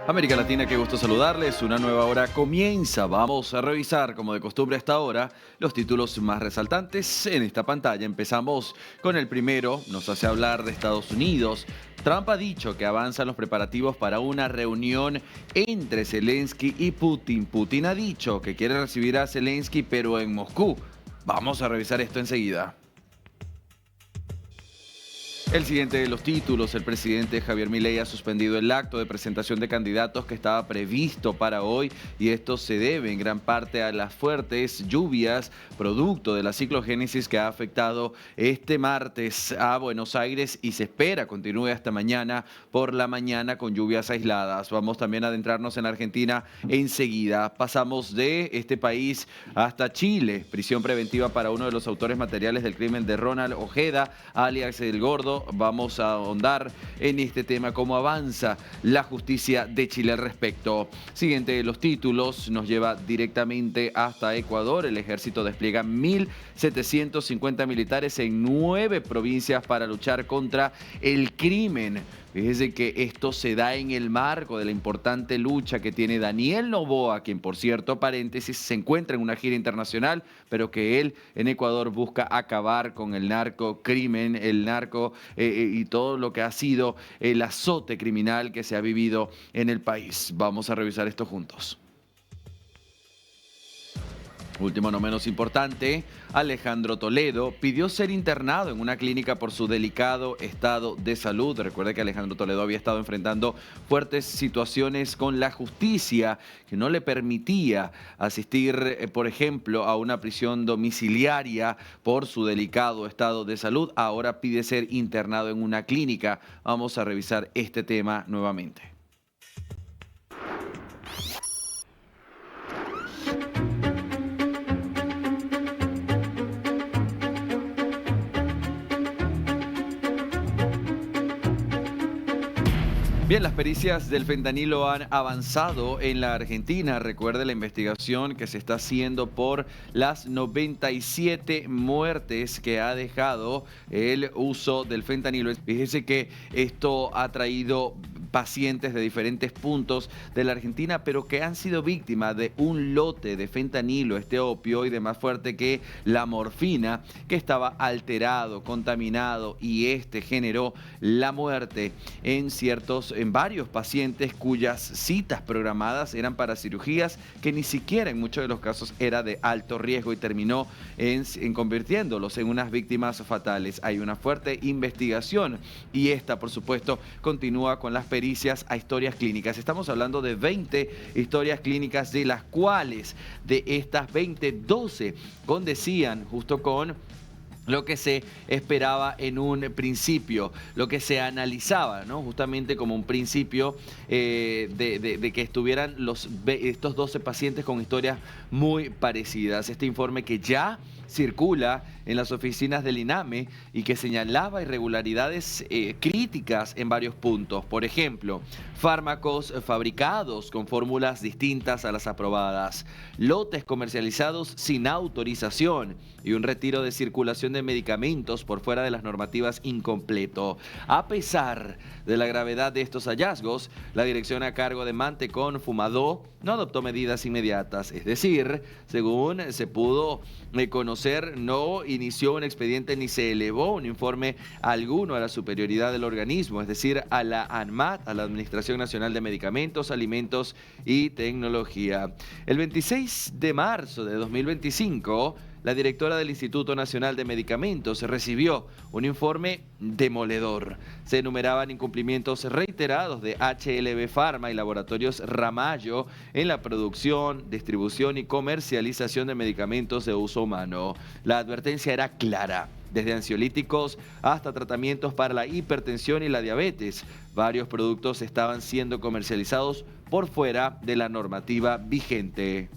América Latina, qué gusto saludarles. Una nueva hora comienza. Vamos a revisar, como de costumbre hasta ahora, los títulos más resaltantes en esta pantalla. Empezamos con el primero, nos hace hablar de Estados Unidos. Trump ha dicho que avanzan los preparativos para una reunión entre Zelensky y Putin. Putin ha dicho que quiere recibir a Zelensky, pero en Moscú. Vamos a revisar esto enseguida. El siguiente de los títulos, el presidente Javier Milei ha suspendido el acto de presentación de candidatos que estaba previsto para hoy y esto se debe en gran parte a las fuertes lluvias producto de la ciclogénesis que ha afectado este martes a Buenos Aires y se espera continúe hasta mañana por la mañana con lluvias aisladas. Vamos también a adentrarnos en Argentina enseguida. Pasamos de este país hasta Chile. Prisión preventiva para uno de los autores materiales del crimen de Ronald Ojeda, alias El Gordo. Vamos a ahondar en este tema, cómo avanza la justicia de Chile al respecto. Siguiente de los títulos nos lleva directamente hasta Ecuador. El ejército despliega 1.750 militares en 9 provincias para luchar contra el crimen. Fíjese que esto se da en el marco de la importante lucha que tiene Daniel Noboa, quien por cierto, paréntesis, se encuentra en una gira internacional, pero que él en Ecuador busca acabar con el narcocrimen, el narco y todo lo que ha sido el azote criminal que se ha vivido en el país. Vamos a revisar esto juntos. Último no menos importante, Alejandro Toledo pidió ser internado en una clínica por su delicado estado de salud. Recuerde que Alejandro Toledo había estado enfrentando fuertes situaciones con la justicia que no le permitía asistir, por ejemplo, a una prisión domiciliaria por su delicado estado de salud. Ahora pide ser internado en una clínica. Vamos a revisar este tema nuevamente. Bien, las pericias del fentanilo han avanzado en la Argentina. Recuerde la investigación que se está haciendo por las 97 muertes que ha dejado el uso del fentanilo. Fíjese que esto ha traído pacientes de diferentes puntos de la Argentina, pero que han sido víctimas de un lote de fentanilo, este opioide más fuerte que la morfina, que estaba alterado, contaminado, y este generó la muerte en varios pacientes cuyas citas programadas eran para cirugías que ni siquiera en muchos de los casos era de alto riesgo y terminó en convirtiéndolos en unas víctimas fatales. Hay una fuerte investigación y esta, por supuesto, continúa con las pericias a historias clínicas. Estamos hablando de 20 historias clínicas, de las cuales de estas 20, 12 condecían justo con lo que se esperaba en un principio, lo que se analizaba, ¿no? Justamente como un principio de que estuvieran estos 12 pacientes con historias muy parecidas. Este informe que ya circula en las oficinas del INAME y que señalaba irregularidades críticas en varios puntos. Por ejemplo, fármacos fabricados con fórmulas distintas a las aprobadas, lotes comercializados sin autorización y un retiro de circulación de medicamentos por fuera de las normativas incompleto. A pesar de la gravedad de estos hallazgos, la dirección a cargo de Mantecón Fumadó no adoptó medidas inmediatas, es decir, según se pudo conocer, no inició un expediente ni se elevó un informe alguno a la superioridad del organismo, es decir, a la ANMAT, a la Administración Nacional de Medicamentos, Alimentos y Tecnología. El 26 de marzo de 2025, la directora del Instituto Nacional de Medicamentos recibió un informe demoledor. Se enumeraban incumplimientos reiterados de HLB Pharma y Laboratorios Ramallo en la producción, distribución y comercialización de medicamentos de uso humano. La advertencia era clara. Desde ansiolíticos hasta tratamientos para la hipertensión y la diabetes, varios productos estaban siendo comercializados por fuera de la normativa vigente.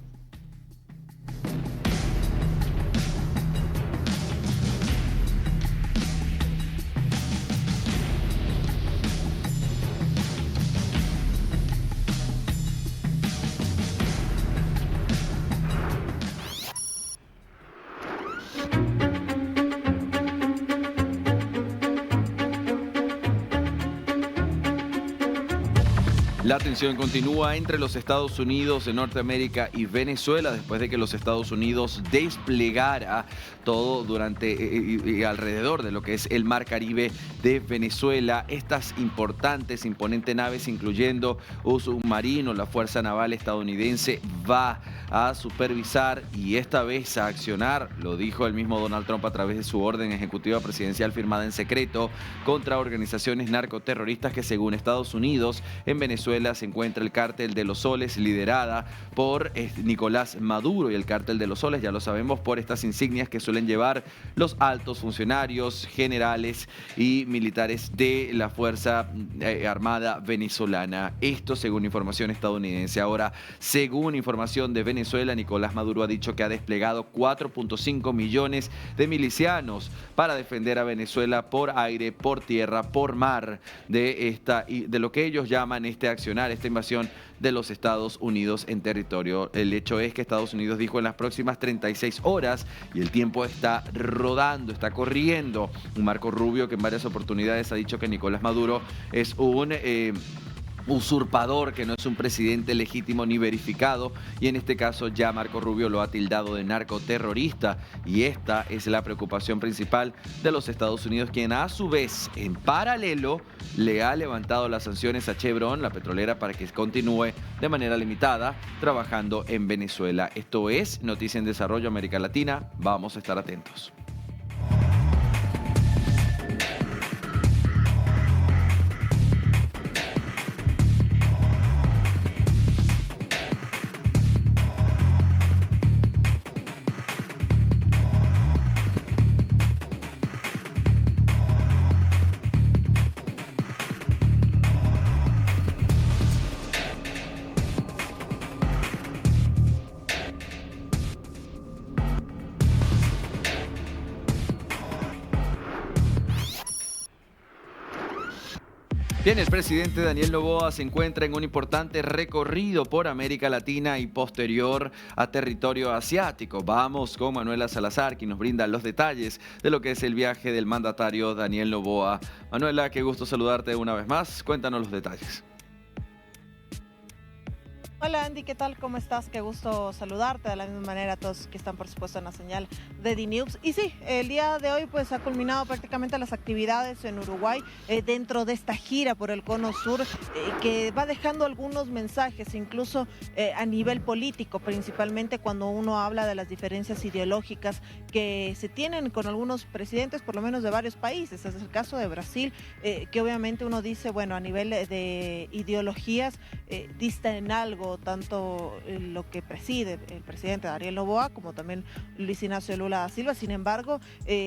La tensión continúa entre los Estados Unidos de Norteamérica y Venezuela después de que los Estados Unidos desplegara todo durante y alrededor de lo que es el Mar Caribe de Venezuela. Estas importantes, imponentes naves, incluyendo un submarino, la Fuerza Naval estadounidense, va a supervisar y esta vez a accionar, lo dijo el mismo Donald Trump a través de su orden ejecutiva presidencial firmada en secreto, contra organizaciones narcoterroristas que, según Estados Unidos, en Venezuela se encuentra el Cártel de los Soles, liderada por Nicolás Maduro, y el Cártel de los Soles, ya lo sabemos, por estas insignias que suelen llevar los altos funcionarios, generales y militares de la Fuerza Armada venezolana. Esto según información estadounidense. Ahora, según información de Venezuela, Nicolás Maduro ha dicho que ha desplegado 4.5 millones de milicianos para defender a Venezuela por aire, por tierra, por mar de lo que ellos llaman esta invasión de los Estados Unidos en territorio. El hecho es que Estados Unidos dijo en las próximas 36 horas, y el tiempo está rodando, está corriendo. Un Marco Rubio que en varias oportunidades ha dicho que Nicolás Maduro es un usurpador, que no es un presidente legítimo ni verificado, y en este caso ya Marco Rubio lo ha tildado de narcoterrorista, y esta es la preocupación principal de los Estados Unidos, quien a su vez en paralelo le ha levantado las sanciones a Chevron, la petrolera, para que continúe de manera limitada trabajando en Venezuela. Esto es Noticia en Desarrollo América Latina, vamos a estar atentos. Bien, el presidente Daniel Noboa se encuentra en un importante recorrido por América Latina y posterior a territorio asiático. Vamos con Manuela Salazar, quien nos brinda los detalles de lo que es el viaje del mandatario Daniel Noboa. Manuela, qué gusto saludarte una vez más. Cuéntanos los detalles. Hola Andy, ¿qué tal? ¿Cómo estás? Qué gusto saludarte, de la misma manera a todos que están por supuesto en la señal de DNews. Y sí, el día de hoy pues ha culminado prácticamente las actividades en Uruguay dentro de esta gira por el Cono Sur que va dejando algunos mensajes incluso a nivel político, principalmente cuando uno habla de las diferencias ideológicas que se tienen con algunos presidentes, por lo menos de varios países. Es el caso de Brasil, que obviamente uno dice, bueno, a nivel de ideologías dista en algo tanto lo que preside el presidente Daniel Noboa como también Luis Ignacio Lula da Silva. Sin embargo,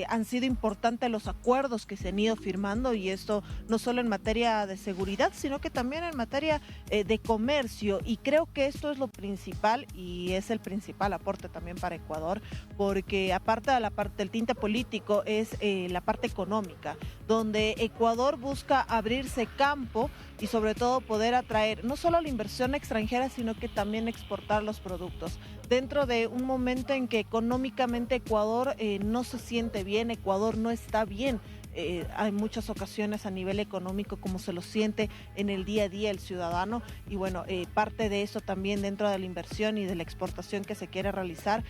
han sido importantes los acuerdos que se han ido firmando, y esto no solo en materia de seguridad, sino que también en materia de comercio, y creo que esto es lo principal y es el principal aporte también para Ecuador, porque aparte de la parte del tinte político es la parte económica, donde Ecuador busca abrirse campo y sobre todo poder atraer no solo la inversión extranjera, sino que también exportar los productos. Dentro de un momento en que económicamente Ecuador no se siente bien, Ecuador no está bien. Hay muchas ocasiones a nivel económico como se lo siente en el día a día el ciudadano, y bueno, parte de eso también dentro de la inversión y de la exportación que se quiere realizar,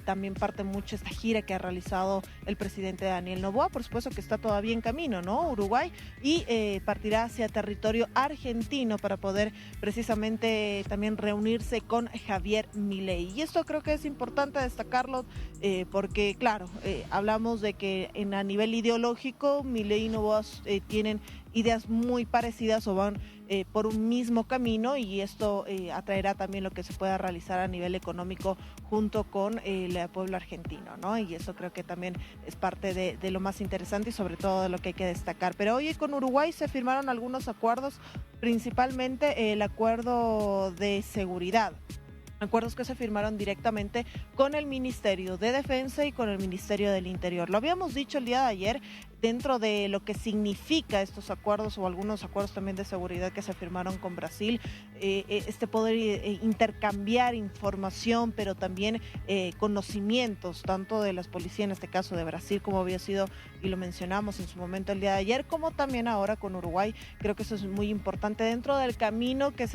también parte mucho esta gira que ha realizado el presidente Daniel Noboa, por supuesto que está todavía en camino, ¿no? Uruguay, y partirá hacia territorio argentino para poder precisamente también reunirse con Javier Milei, y esto creo que es importante destacarlo porque claro, hablamos de que a nivel ideológico Milei y Noboa tienen ideas muy parecidas o van por un mismo camino, y esto atraerá también lo que se pueda realizar a nivel económico junto con el pueblo argentino, ¿no? Y eso creo que también es parte de lo más interesante y sobre todo de lo que hay que destacar. Pero hoy con Uruguay se firmaron algunos acuerdos, principalmente el acuerdo de seguridad. Acuerdos que se firmaron directamente con el Ministerio de Defensa y con el Ministerio del Interior. Lo habíamos dicho el día de ayer, dentro de lo que significa estos acuerdos o algunos acuerdos también de seguridad que se firmaron con Brasil, poder intercambiar información, pero también conocimientos, tanto de las policías, en este caso de Brasil, como había sido, y lo mencionamos en su momento el día de ayer, como también ahora con Uruguay. Creo que eso es muy importante dentro del camino que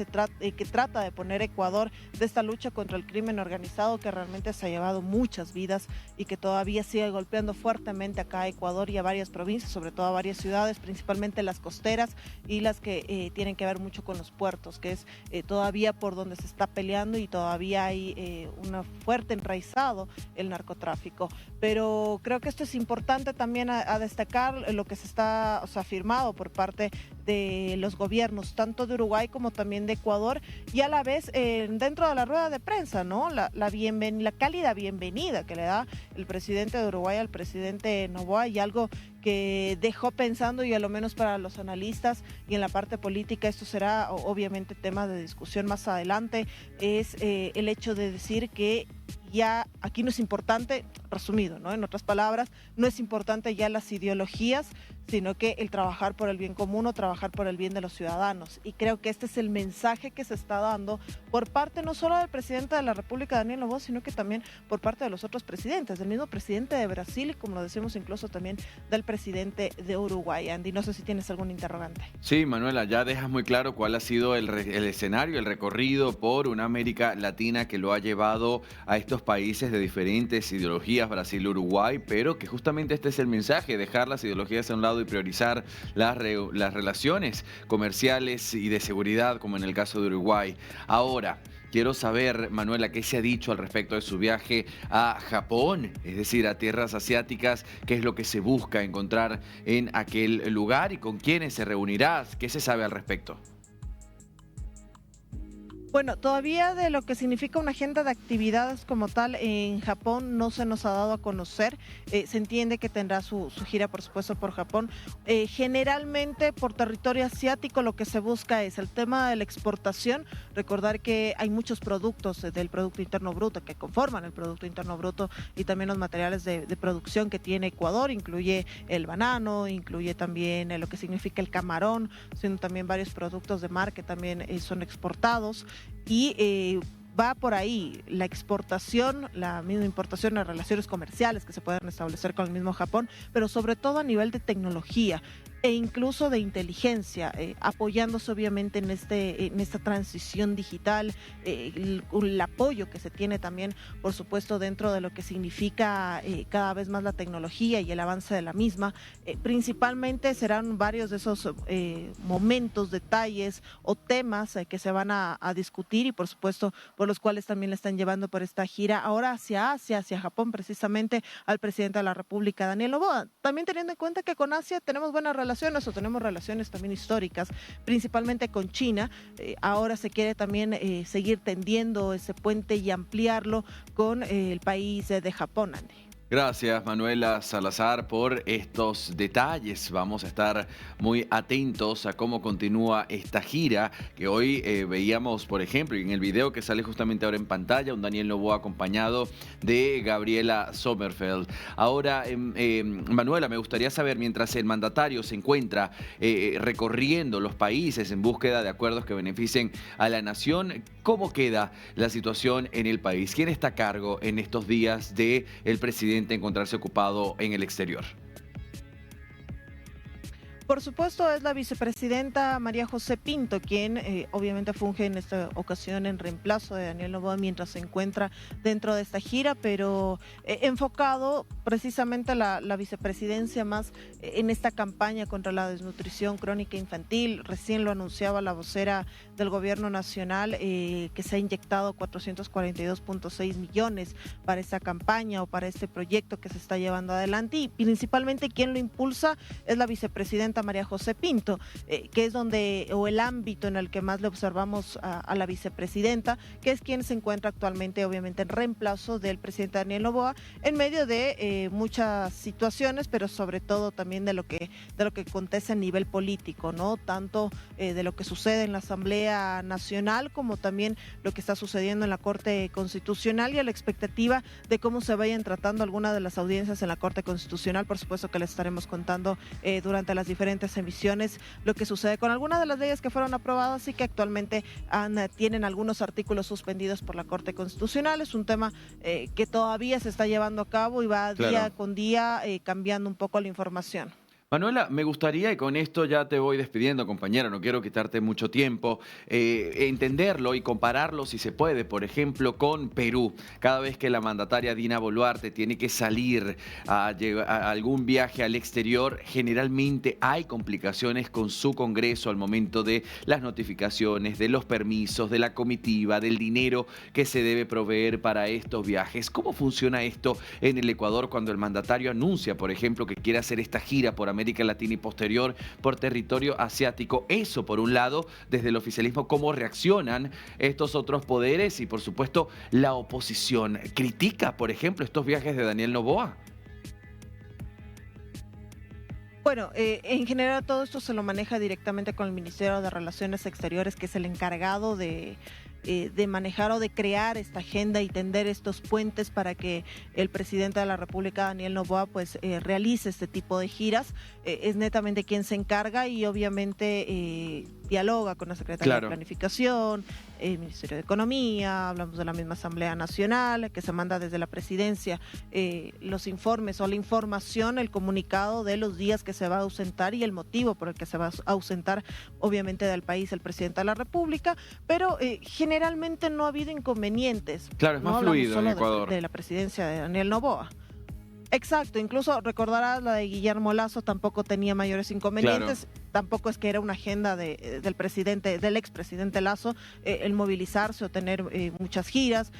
trata de poner Ecuador de esta lucha contra el crimen organizado, que realmente se ha llevado muchas vidas y que todavía sigue golpeando fuertemente acá a Ecuador y a varias provincias, sobre todo a varias ciudades, principalmente las costeras y las que tienen que ver mucho con los puertos, que es todavía por donde se está peleando y todavía hay una fuerte enraizado el narcotráfico. Pero creo que esto es importante también a destacar lo que se está, firmado por parte de los gobiernos, tanto de Uruguay como también de Ecuador, y a la vez dentro de la rueda de prensa, ¿no? La cálida bienvenida que le da el presidente de Uruguay al presidente Noboa, y algo que dejó pensando, y a lo menos para los analistas y en la parte política esto será obviamente tema de discusión más adelante, es el hecho de decir que ya aquí no es importante, resumido, ¿no? En otras palabras, no es importante ya las ideologías, sino que el trabajar por el bien común o trabajar por el bien de los ciudadanos. Y creo que este es el mensaje que se está dando por parte no solo del presidente de la República, Daniel Noboa, sino que también por parte de los otros presidentes, del mismo presidente de Brasil y, como lo decimos, incluso también del presidente de Uruguay. Andy, no sé si tienes algún interrogante. Sí, Manuela, ya dejas muy claro cuál ha sido el escenario, el recorrido por una América Latina que lo ha llevado a estos países de diferentes ideologías, Brasil, Uruguay, pero que justamente este es el mensaje, dejar las ideologías a un lado y priorizar las relaciones comerciales y de seguridad, como en el caso de Uruguay. Ahora, quiero saber, Manuela, qué se ha dicho al respecto de su viaje a Japón, es decir, a tierras asiáticas, qué es lo que se busca encontrar en aquel lugar y con quiénes se reunirá, qué se sabe al respecto. Bueno, todavía de lo que significa una agenda de actividades como tal en Japón no se nos ha dado a conocer. Se entiende que tendrá su gira, por supuesto, por Japón. Generalmente por territorio asiático lo que se busca es el tema de la exportación. Recordar que hay muchos productos del Producto Interno Bruto que conforman el Producto Interno Bruto y también los materiales de producción que tiene Ecuador. Incluye el banano, incluye también lo que significa el camarón, sino también varios productos de mar que también son exportados. Y va por ahí la exportación, la misma importación, las relaciones comerciales que se pueden establecer con el mismo Japón, pero sobre todo a nivel de tecnología e incluso de inteligencia, apoyándose obviamente en esta transición digital, el apoyo que se tiene también, por supuesto, dentro de lo que significa cada vez más la tecnología y el avance de la misma. Principalmente serán varios de esos momentos, detalles o temas que se van a discutir y, por supuesto, por los cuales también le están llevando por esta gira ahora hacia Asia, hacia Japón, precisamente al presidente de la República, Daniel Noboa. También teniendo en cuenta que con Asia tenemos buenas relaciones o tenemos relaciones también históricas, principalmente con China. Ahora se quiere también seguir tendiendo ese puente y ampliarlo con el país de Japón, Andy. Gracias, Manuela Salazar, por estos detalles. Vamos a estar muy atentos a cómo continúa esta gira que hoy veíamos, por ejemplo, en el video que sale justamente ahora en pantalla, un Daniel Noboa acompañado de Gabriela Sommerfeld. Ahora, Manuela, me gustaría saber, mientras el mandatario se encuentra recorriendo los países en búsqueda de acuerdos que beneficien a la nación, ¿cómo queda la situación en el país? ¿Quién está a cargo en estos días del presidente encontrarse ocupado en el exterior? Por supuesto, es la vicepresidenta María José Pinto, quien obviamente funge en esta ocasión en reemplazo de Daniel Noboa mientras se encuentra dentro de esta gira, pero enfocado precisamente la vicepresidencia más en esta campaña contra la desnutrición crónica infantil. Recién lo anunciaba la vocera del Gobierno Nacional, que se ha inyectado 442.6 millones para esta campaña o para este proyecto que se está llevando adelante, y principalmente quien lo impulsa es la vicepresidenta María José Pinto, que es el ámbito en el que más le observamos a la vicepresidenta, que es quien se encuentra actualmente obviamente en reemplazo del presidente Daniel Noboa, en medio de muchas situaciones, pero sobre todo también de lo que acontece a nivel político, ¿no? Tanto de lo que sucede en la Asamblea Nacional como también lo que está sucediendo en la Corte Constitucional, y a la expectativa de cómo se vayan tratando algunas de las audiencias en la Corte Constitucional. Por supuesto que les estaremos contando durante las diferentes diferentes emisiones lo que sucede con algunas de las leyes que fueron aprobadas y que actualmente tienen algunos artículos suspendidos por la Corte Constitucional. Es un tema que todavía se está llevando a cabo y va día con día cambiando un poco la información. Manuela, me gustaría, y con esto ya te voy despidiendo, compañera, no quiero quitarte mucho tiempo, entenderlo y compararlo, si se puede, por ejemplo, con Perú. Cada vez que la mandataria Dina Boluarte tiene que salir a algún viaje al exterior, generalmente hay complicaciones con su Congreso al momento de las notificaciones, de los permisos, de la comitiva, del dinero que se debe proveer para estos viajes. ¿Cómo funciona esto en el Ecuador cuando el mandatario anuncia, por ejemplo, que quiere hacer esta gira por América Latina y posterior por territorio asiático? Eso, por un lado, desde el oficialismo, ¿cómo reaccionan estos otros poderes? Y, por supuesto, la oposición. ¿Critica, por ejemplo, estos viajes de Daniel Noboa? Bueno, en general todo esto se lo maneja directamente con el Ministerio de Relaciones Exteriores, que es el encargado de manejar o de crear esta agenda y tender estos puentes para que el presidente de la República, Daniel Noboa, pues realice este tipo de giras. Es netamente quien se encarga y obviamente dialoga con la Secretaría de Planificación, el Ministerio de Economía, hablamos de la misma Asamblea Nacional, que se manda desde la presidencia los informes o la información, el comunicado de los días que se va a ausentar y el motivo por el que se va a ausentar, obviamente, del país el presidente de la República, pero generalmente no ha habido inconvenientes. Claro, es más fluido en Ecuador. De la presidencia de Daniel Noboa. Exacto, incluso recordarás la de Guillermo Lasso, tampoco tenía mayores inconvenientes. Tampoco es que era una agenda del expresidente Lasso el movilizarse o tener muchas giras.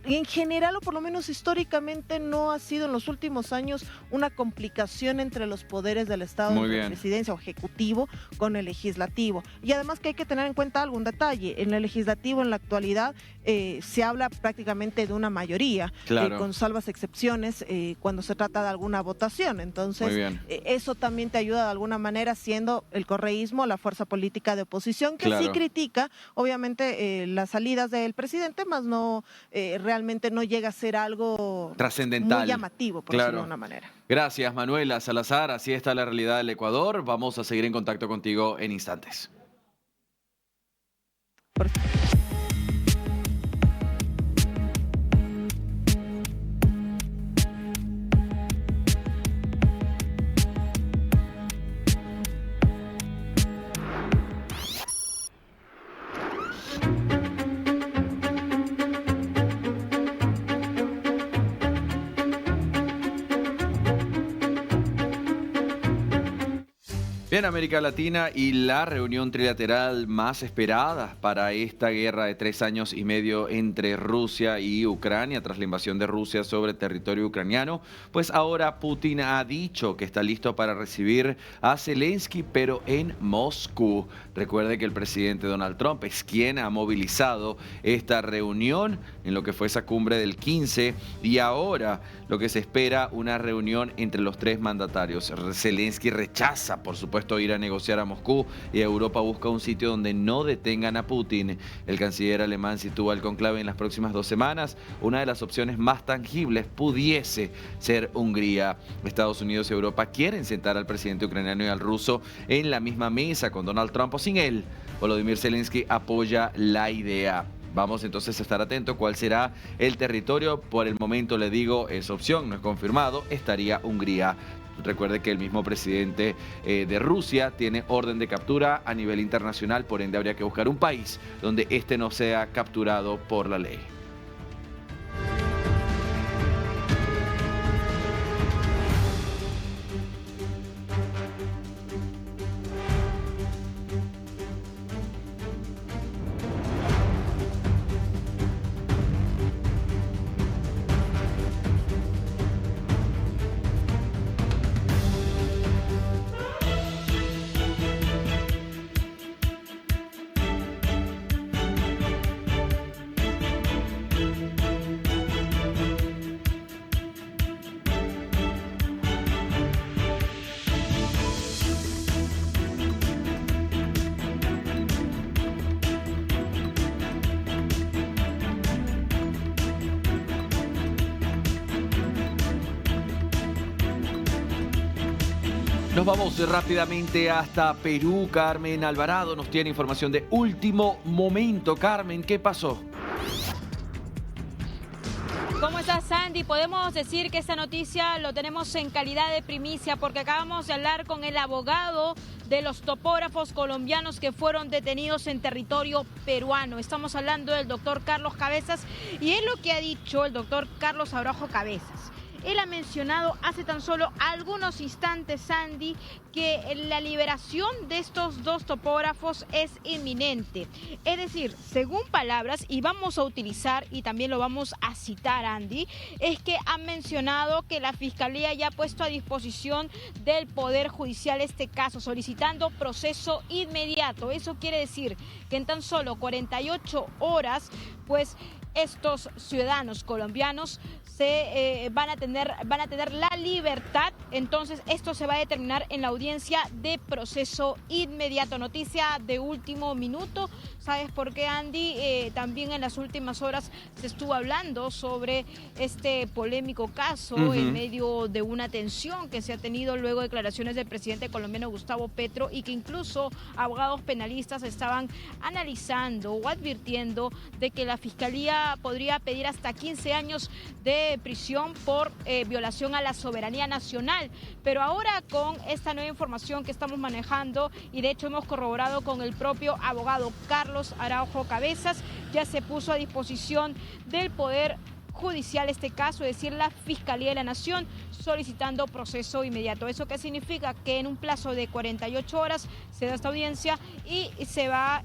En general, o por lo menos históricamente, no ha sido en los últimos años una complicación entre los poderes del Estado, entre la presidencia o ejecutivo con el legislativo. Y además que hay que tener en cuenta algún detalle. En el legislativo, en la actualidad, se habla prácticamente de una mayoría, con salvas excepciones cuando se trata de alguna votación. Entonces, eso también te ayuda de alguna manera, siendo el correísmo la fuerza política de oposición que sí critica, obviamente, las salidas del presidente, más no realmente no llega a ser algo trascendental, muy llamativo, por decirlo de una manera. Gracias, Manuela Salazar. Así está la realidad del Ecuador. Vamos a seguir en contacto contigo en instantes. Bien, América Latina, y la reunión trilateral más esperada para esta guerra de 3 años y medio entre Rusia y Ucrania tras la invasión de Rusia sobre territorio ucraniano, pues ahora Putin ha dicho que está listo para recibir a Zelensky, pero en Moscú. Recuerde que el presidente Donald Trump es quien ha movilizado esta reunión en lo que fue esa cumbre del 15, y ahora lo que se espera, una reunión entre los tres mandatarios. Zelensky rechaza, por supuesto, ir a negociar a Moscú, y Europa busca un sitio donde no detengan a Putin. El canciller alemán sitúa el conclave en las próximas 2 semanas. Una de las opciones más tangibles pudiese ser Hungría. Estados Unidos y Europa quieren sentar al presidente ucraniano y al ruso en la misma mesa, con Donald Trump o sin él. Volodymyr Zelensky apoya la idea. Vamos entonces a estar atentos cuál será el territorio. Por el momento, le digo, es opción, no es confirmado, estaría Hungría. Recuerde que el mismo presidente de Rusia tiene orden de captura a nivel internacional, por ende habría que buscar un país donde este no sea capturado por la ley. Nos vamos rápidamente hasta Perú. Carmen Alvarado nos tiene información de último momento. Carmen, ¿qué pasó? ¿Cómo estás, Sandy? Podemos decir que esta noticia lo tenemos en calidad de primicia porque acabamos de hablar con el abogado de los topógrafos colombianos que fueron detenidos en territorio peruano. Estamos hablando del doctor Carlos Cabezas y es lo que ha dicho el doctor Carlos Araujo Cabezas. Él ha mencionado hace tan solo algunos instantes, Sandy, que la liberación de estos dos topógrafos es inminente. Es decir, según palabras, y vamos a utilizar y también lo vamos a citar, Andy, es que han mencionado que la Fiscalía ya ha puesto a disposición del Poder Judicial este caso, solicitando proceso inmediato. Eso quiere decir que en tan solo 48 horas, pues estos ciudadanos colombianos van a tener la libertad. Entonces esto se va a determinar en la audiencia de proceso inmediato. Noticia de último minuto. ¿Sabes por qué, Andy? También en las últimas horas se estuvo hablando sobre este polémico caso en medio de una tensión que se ha tenido luego de declaraciones del presidente colombiano Gustavo Petro y que incluso abogados penalistas estaban analizando o advirtiendo de que la Fiscalía podría pedir hasta 15 años de prisión por violación a la soberanía nacional. Pero ahora con esta nueva información que estamos manejando y de hecho hemos corroborado con el propio abogado Carlos Araujo Cabezas, ya se puso a disposición del Poder Judicial este caso, es decir, la Fiscalía de la Nación, solicitando proceso inmediato. ¿Eso qué significa? Que en un plazo de 48 horas se da esta audiencia y se va a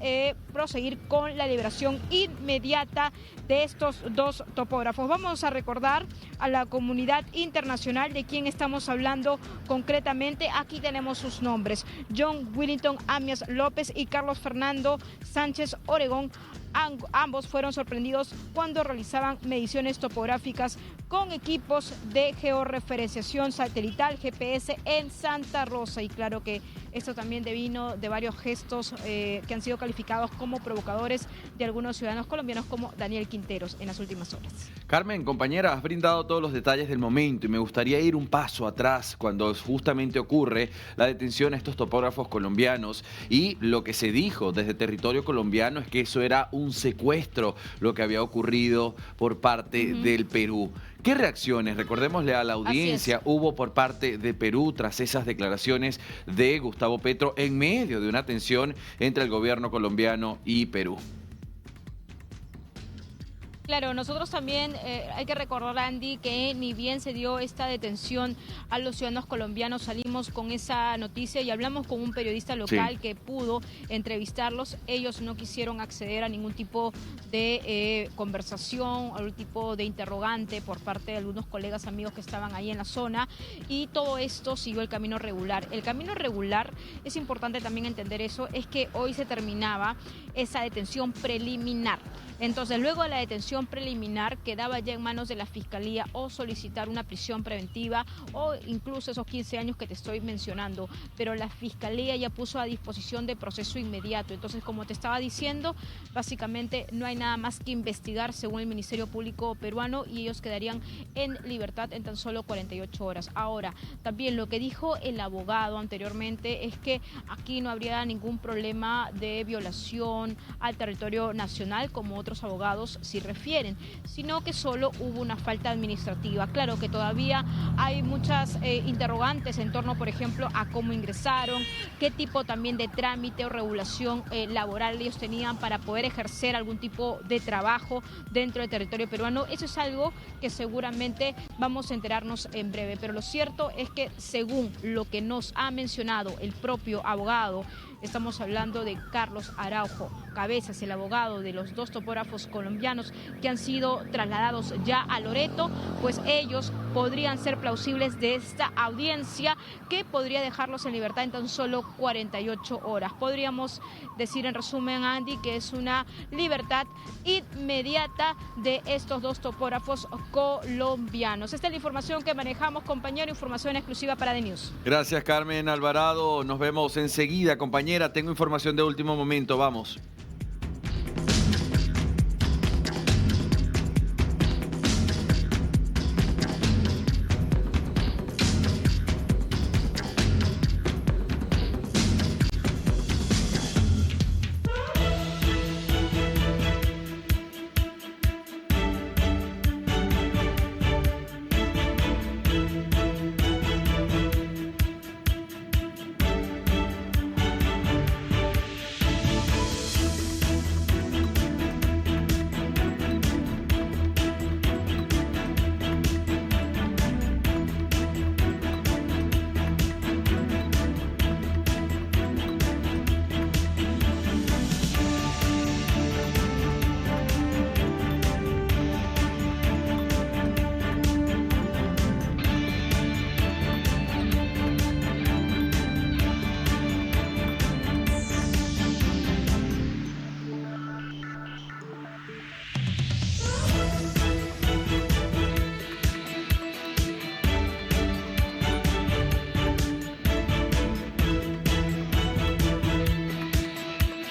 proseguir con la liberación inmediata de estos dos topógrafos. Vamos a recordar a la comunidad internacional de quién estamos hablando concretamente. Aquí tenemos sus nombres: John Willington Amias López y Carlos Fernando Sánchez Oregón. Ambos fueron sorprendidos cuando realizaban mediciones topográficas con equipos de georreferenciación satelital GPS en Santa Rosa. Y claro que esto también devino de varios gestos que han sido calificados como provocadores de algunos ciudadanos colombianos como Daniel Quinteros en las últimas horas. Carmen, compañera, has brindado todos los detalles del momento y me gustaría ir un paso atrás cuando justamente ocurre la detención de estos topógrafos colombianos y lo que se dijo desde territorio colombiano es que eso era un secuestro lo que había ocurrido por parte del Perú. ¿Qué reacciones, recordémosle a la audiencia, hubo por parte de Perú tras esas declaraciones de Gustavo Petro en medio de una tensión entre el gobierno colombiano y Perú? Claro, nosotros también hay que recordar, Andy, que ni bien se dio esta detención a los ciudadanos colombianos, salimos con esa noticia y hablamos con un periodista local que pudo entrevistarlos. Ellos no quisieron acceder a ningún tipo de conversación, algún tipo de interrogante por parte de algunos colegas, amigos que estaban ahí en la zona, y todo esto siguió el camino regular. El camino regular, es importante también entender eso, es que hoy se terminaba esa detención preliminar. Entonces, luego de la detención preliminar, quedaba ya en manos de la Fiscalía o solicitar una prisión preventiva o incluso esos 15 años que te estoy mencionando. Pero la Fiscalía ya puso a disposición de proceso inmediato. Entonces, como te estaba diciendo, básicamente no hay nada más que investigar según el Ministerio Público peruano y ellos quedarían en libertad en tan solo 48 horas. Ahora, también lo que dijo el abogado anteriormente es que aquí no habría ningún problema de violación al territorio nacional, como otros abogados sí refieren, sino que solo hubo una falta administrativa. Claro que todavía hay muchas interrogantes en torno, por ejemplo, a cómo ingresaron, qué tipo también de trámite o regulación laboral ellos tenían para poder ejercer algún tipo de trabajo dentro del territorio peruano. Eso es algo que seguramente vamos a enterarnos en breve, pero lo cierto es que según lo que nos ha mencionado el propio abogado, estamos hablando de Carlos Araujo Cabezas, el abogado de los dos topógrafos colombianos que han sido trasladados ya a Loreto, pues ellos podrían ser plausibles de esta audiencia que podría dejarlos en libertad en tan solo 48 horas. Podríamos decir en resumen, Andy, que es una libertad inmediata de estos dos topógrafos colombianos. Esta es la información que manejamos, compañero, información exclusiva para The News. Gracias, Carmen Alvarado. Nos vemos enseguida, compañera. Tengo información de último momento. Vamos.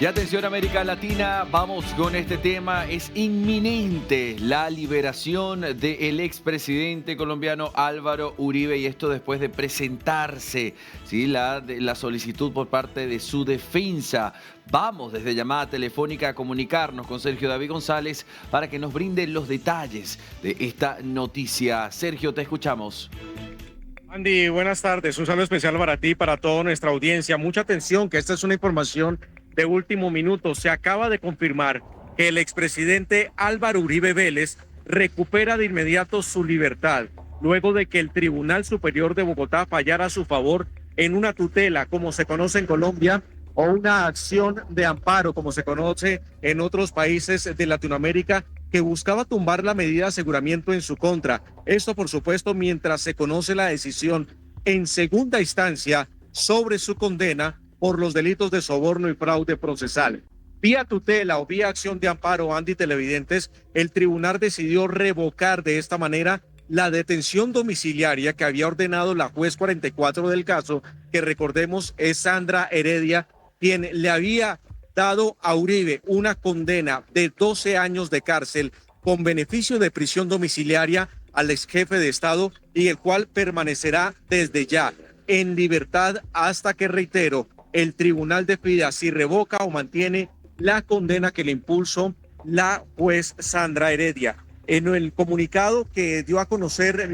Y atención América Latina, vamos con este tema. Es inminente la liberación del expresidente colombiano Álvaro Uribe, y esto después de presentarse, ¿sí?, la solicitud por parte de su defensa. Vamos desde llamada telefónica a comunicarnos con Sergio David González para que nos brinde los detalles de esta noticia. Sergio, te escuchamos. Andy, buenas tardes. Un saludo especial para ti y para toda nuestra audiencia. Mucha atención, que esta es una información de último minuto. Se acaba de confirmar que el expresidente Álvaro Uribe Vélez recupera de inmediato su libertad, luego de que el Tribunal Superior de Bogotá fallara a su favor en una tutela, como se conoce en Colombia, o una acción de amparo, como se conoce en otros países de Latinoamérica, que buscaba tumbar la medida de aseguramiento en su contra. Esto, por supuesto, mientras se conoce la decisión en segunda instancia sobre su condena por los delitos de soborno y fraude procesal. Vía tutela o vía acción de amparo, Andy, televidentes, el tribunal decidió revocar de esta manera la detención domiciliaria que había ordenado la juez 44 del caso, que recordemos es Sandra Heredia, quien le había dado a Uribe una condena de 12 años de cárcel con beneficio de prisión domiciliaria al ex jefe de Estado, y el cual permanecerá desde ya en libertad hasta que, reitero, el tribunal decida si revoca o mantiene la condena que le impulsó la juez Sandra Heredia. En el comunicado que dio a conocer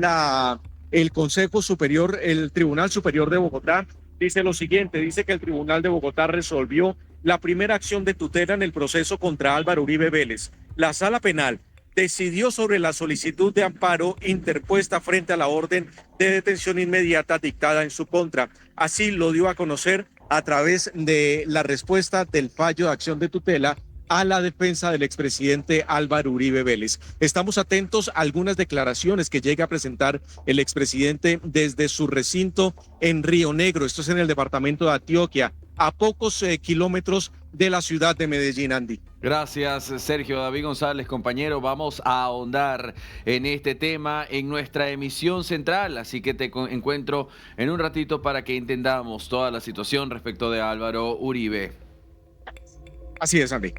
el Consejo Superior, el Tribunal Superior de Bogotá, dice lo siguiente: dice que el Tribunal de Bogotá resolvió la primera acción de tutela en el proceso contra Álvaro Uribe Vélez. La Sala Penal decidió sobre la solicitud de amparo interpuesta frente a la orden de detención inmediata dictada en su contra. Así lo dio a conocer a través de la respuesta del fallo de acción de tutela a la defensa del expresidente Álvaro Uribe Vélez. Estamos atentos a algunas declaraciones que llega a presentar el expresidente desde su recinto en Río Negro. Esto es en el departamento de Antioquia, a pocos kilómetros de la ciudad de Medellín, Andy. Gracias, Sergio David González, compañero. Vamos a ahondar en este tema en nuestra emisión central, así que te encuentro en un ratito para que entendamos toda la situación respecto de Álvaro Uribe. Así es, Andy.